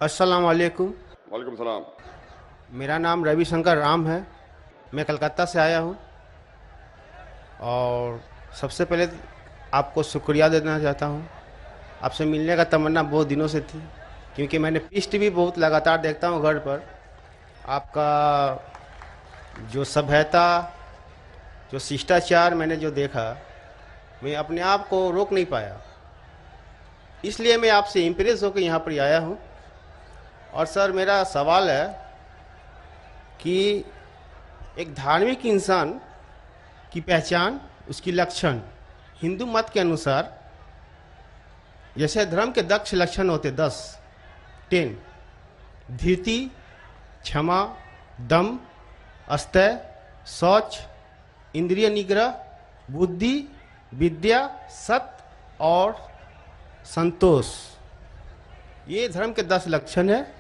अस्सलाम वालेकुम। वालेकुम सलाम। मेरा नाम रविशंकर राम है। मैं कलकत्ता से आया हूँ और सबसे पहले आपको शुक्रिया देना चाहता हूँ। आपसे मिलने का तमन्ना बहुत दिनों से थी, क्योंकि मैंने पीस टीवी बहुत लगातार देखता हूँ घर पर। आपका जो सभ्यता, जो शिष्टाचार मैंने जो देखा, मैं अपने आप को रोक नहीं पाया। इसलिए मैं आपसे इम्प्रेस होकर यहाँ पर आया हूँ। और सर, मेरा सवाल है कि एक धार्मिक इंसान की पहचान, उसकी लक्षण हिंदू मत के अनुसार, जैसे धर्म के 10 लक्षण होते, 10 धीरति, क्षमा, दम, अस्तय, शौच, इंद्रिय निग्रह, बुद्धि, विद्या, सत्य और संतोष। ये धर्म के 10 लक्षण है।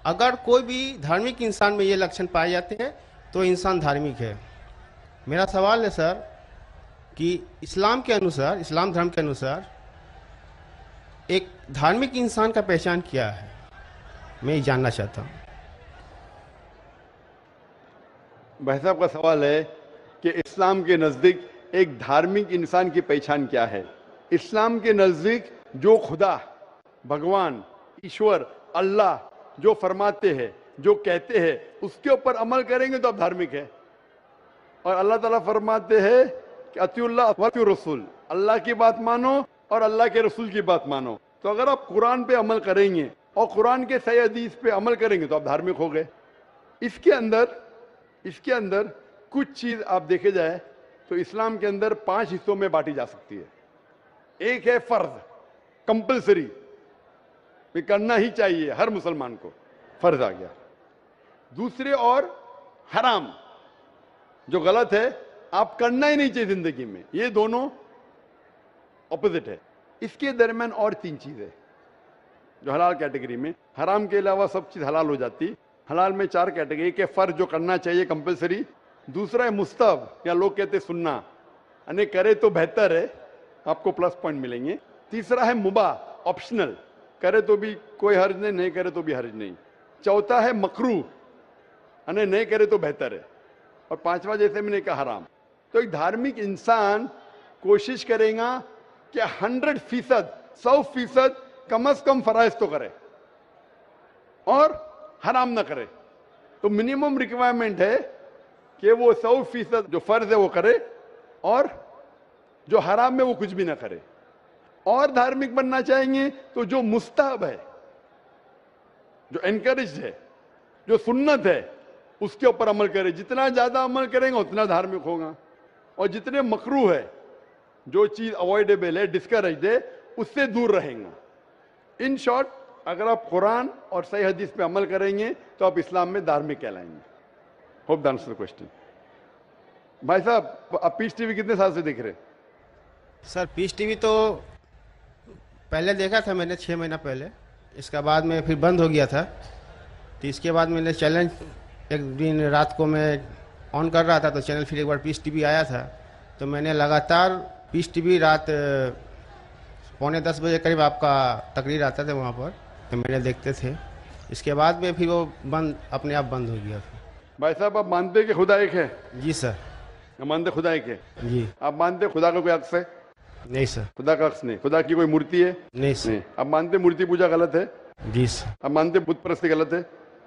अगर कोई भी धार्मिक इंसान में ये लक्षण पाए जाते हैं तो इंसान धार्मिक है। मेरा सवाल है सर कि इस्लाम के अनुसार, इस्लाम धर्म के अनुसार एक धार्मिक इंसान का पहचान क्या है, मैं ये जानना चाहता हूँ। भाई साहब का सवाल है कि इस्लाम के नज़दीक एक धार्मिक इंसान की पहचान क्या है। इस्लाम के नज़दीक जो खुदा, भगवान, ईश्वर, अल्लाह जो फरमाते हैं, जो कहते हैं, उसके ऊपर अमल करेंगे तो आप धार्मिक है। और अल्लाह ताला फरमाते हैं कि अतिउल्लाह व अतिउर रसूल, अल्लाह की बात मानो और अल्लाह के रसूल की बात मानो। तो अगर आप कुरान पे अमल करेंगे और कुरान के सही हदीस पे अमल करेंगे तो आप धार्मिक हो गए। इसके अंदर कुछ चीज आप देखे जाए तो इस्लाम के अंदर 5 हिस्सों में बांटी जा सकती है। एक है फर्ज, कंपलसरी, करना ही चाहिए, हर मुसलमान को फर्ज आ गया। दूसरे और हराम, जो गलत है, आप करना ही नहीं चाहिए जिंदगी में। ये दोनों ऑपोजिट है। इसके दरमियान और 3 चीजें जो हलाल कैटेगरी में, हराम के अलावा सब चीज हलाल हो जाती। हलाल में 4 कैटेगरी। एक है फर्ज, जो करना चाहिए, कंपलसरी। दूसरा है मुस्तहब, या लोग कहते हैं सुन्ना, यानी करे तो बेहतर है, आपको प्लस पॉइंट मिलेंगे। तीसरा है मुबाह, ऑप्शनल, करे तो भी कोई हर्ज नहीं, नहीं करे तो भी हर्ज नहीं। चौथा है मकरूह, यानी नहीं करे तो बेहतर है। और 5वां, जैसे मैंने कहा, हराम। तो एक धार्मिक इंसान कोशिश करेगा कि 100%, 100% कम से कम फराइज तो करे और हराम ना करे। तो मिनिमम रिक्वायरमेंट है कि वो 100% जो फर्ज है वो करे और जो हराम है वो कुछ भी ना करे। और धार्मिक बनना चाहेंगे तो जो मुस्तहब है, जो एनकरेज है, जो सुन्नत है, उसके ऊपर अमल करे। जितना ज्यादा अमल करेंगे उतना धार्मिक होगा। और जितने मकरूह है, जो चीज अवॉइडेबल है, डिस्करेज है, उससे दूर रहेंगे। इन शॉर्ट, अगर आप कुरान और सही हदीस पे अमल करेंगे तो आप इस्लाम में धार्मिक कहलाएंगे। Hope that answers the question. भाई साहब, आप पीस टीवी कितने साल से देख रहे? सर, पीस टीवी तो पहले देखा था मैंने, 6 महीना पहले। इसका बाद में फिर बंद हो गया था। तो इसके बाद मैंने चैनल, एक दिन रात को मैं ऑन कर रहा था तो चैनल, फिर एक बार पीस टीवी आया था, तो मैंने लगातार पीस टीवी रात 9:45 बजे करीब आपका तकरीर आता था वहाँ पर, तो मैंने देखते थे। इसके बाद में फिर वो बंद, अपने आप बंद हो गया फिर। भाई साहब, आप मानते हैं कि खुदा एक है? जी सर। आप मानते खुदा एक है? जी। आप मानते हैं खुदा का कोई अक्स है? नहीं सर। खुदा का अक्स नहीं। खुदा की कोई मूर्ति है? नहीं सर। नहीं। आप मानते हैं मूर्ति पूजा गलत है? जी सर। आप मानते हैं बुत परस्ती गलत है?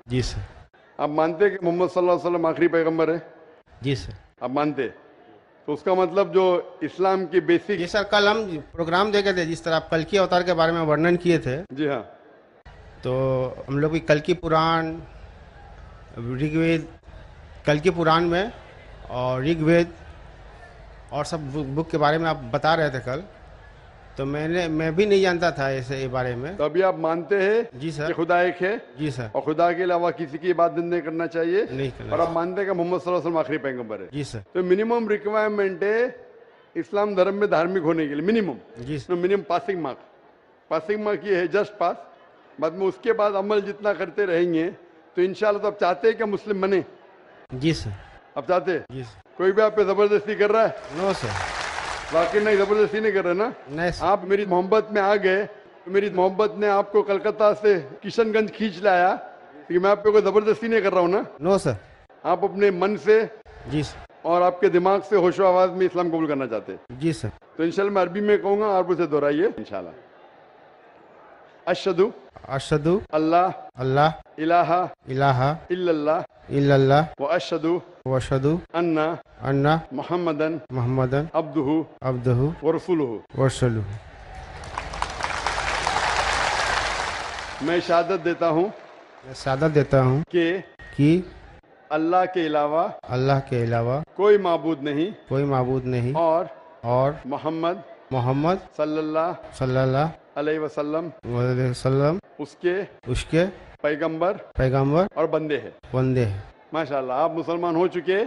जी सर। आप मानते हैं कि मोहम्मद सल्लल्लाहु अलैहि वसल्लम आखिरी पैगंबर है? जी सर। आप मानते हैं? तो उसका मतलब जो इस्लाम की बेसिक। जी सर, कल हम प्रोग्राम देखे थे, जिस तरह आप कल की अवतार के बारे में वर्णन किए थे। जी हाँ। तो हम लोग भी कल की पुराण, ऋग्वेद, कल की पुराण में और ऋग्वेद और सब बुक के बारे में आप बता रहे थे कल। तो मैं भी नहीं जानता था ऐसे बारे में। तो अभी आप मानते हैं? जी सर। कि खुदा एक है? जी सर। और खुदा के अलावा किसी की इबादत नहीं करना चाहिए? नहीं करना। और आप मानते हैं कि मोहम्मद सल्लल्लाहु अलैहि वसल्लम आखिरी पैगंबर है? जी सर। तो मिनिमम रिक्वायरमेंट है इस्लाम धर्म में धार्मिक होने के लिए, मिनिमम। जी sir. Minimum passing mark. Passing mark ये है, जस्ट पास। बाद में उसके बाद अमल जितना करते रहेंगे तो इंशाल्लाह। तो आप चाहते हैं कि मुस्लिम बने? जी सर। आप चाहते हैं? जी सर। कोई भी आप पे जबरदस्ती कर रहा है? No sir. वाकई नहीं, जबरदस्ती नहीं कर रहे ना? नहीं सर। आप मेरी मोहब्बत में आ गए तो मेरी मोहब्बत ने आपको कलकत्ता से किशनगंज खींच लाया कि मैं आप पे कोई जबरदस्ती नहीं कर रहा हूँ ना। No sir. आप अपने मन से जी सर। और आपके दिमाग से होशो आवाज में इस्लाम कबूल करना चाहते हैं। जी सर। तो इंशाल्लाह मैं अरबी में कहूंगा, आप उसे दोहराइए इंशाल्लाह। अशहदु अशहदु अल्लाह अल्लाह इलाहा इलाहा इल्लल्लाह इल्लल्लाह व अशहदु व अशहदु अन्ना अन्ना मुहम्मदन मुहम्मदन अब्दुहु अब्दुहु व रसूलुहु। व रसूलुहु। मैं शहादत देता हूँ मैं शहादत देता हूँ कि अल्लाह के अलावा अल्लाह के अलावा कोई माबूद नहीं कोई माबूद नहीं और मोहम्मद मोहम्मद सल्लल्लाहु अलैहि वसल्लम उसके पैगंबर पैगंबर और बंदे हैं। बंदे हैं। माशाल्लाह, आप मुसलमान हो चुके